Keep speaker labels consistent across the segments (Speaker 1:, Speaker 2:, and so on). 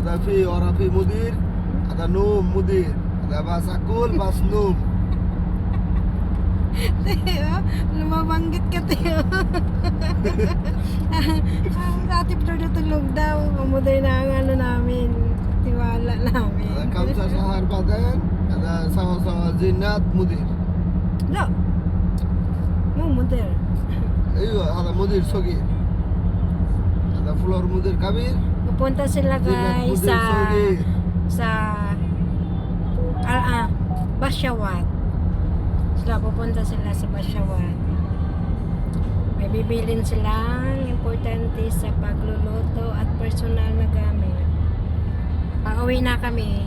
Speaker 1: Ada fi orang fi mudir, ada num mudir, ada basakul bas num.
Speaker 2: Teo, lumabanggit ka, Teo. Ang dati pa natulog daw. Pamuday na ang ano namin. Tiwala namin.
Speaker 1: Ada kamsa sahar badan, ada sama-sama zinat mudir.
Speaker 2: No. Mudir.
Speaker 1: Iyo, ada mudir sogir. Ada floor mudir kabir.
Speaker 2: Pupunta sila
Speaker 1: Zinat
Speaker 2: guys
Speaker 1: mudir sogir.
Speaker 2: sa Basyawat. Pupunta sila sa Basyawat. May bibilin silang importante sa pagluluto at personal na gamit. Pauwi na kami.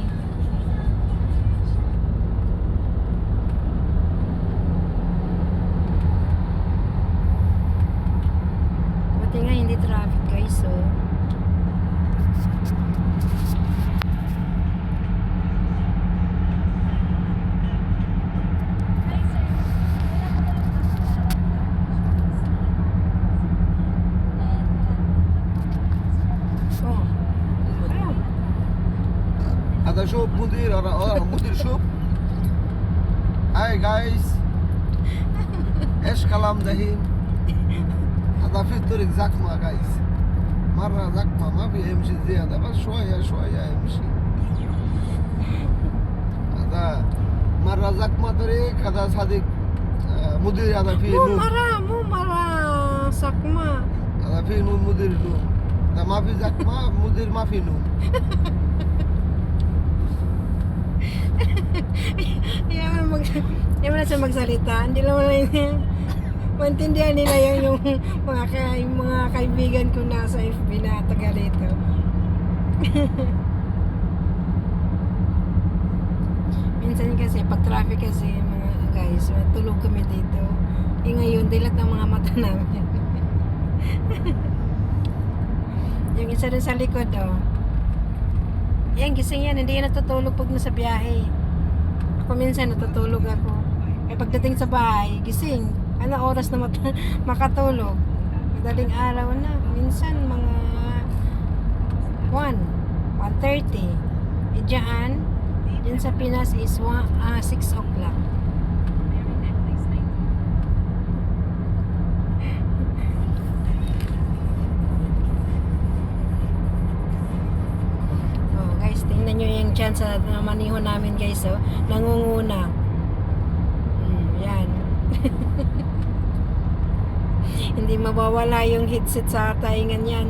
Speaker 2: Buti nga hindi traffic guys, so
Speaker 1: Ada shop mudir, orang mudir shop. Hi guys. ايش كلام دحين؟ هذا في طريق زحمة guys. مرة زحمة ما في يمشي زيادة بس شوية شوية يمشي. هذا مرة زحمة طريق هذا صديق مدير هذا فيه نوم.
Speaker 2: مو مرة سكمة.
Speaker 1: هذا فيه نوم مدير نوم. هذا ما في زحمة مدير ما في نوم.
Speaker 2: Hindi mo na siya magsalita. Hindi naman na maintindihan nila yung mga kaibigan ko na sa FB na taga rito. Minsan kasi pag traffic kasi mga guys, tulog kami dito. Ngayon dilat ang mga mata namin. Yung isa rin sa likod yan, gising yan. Hindi yan natutulog pag nasa biyahe. Ako minsan natutulog ako. Pagdating sa bahay, gising. Ano oras na makatulog? Madaling araw na. Minsan mga 1:30. Diyan sa Pinas is 6 o'clock. Tingnan nyo yung chance na maniho namin guys, nangunguna. Yan. Hindi mawawala yung headset sa taingan yan.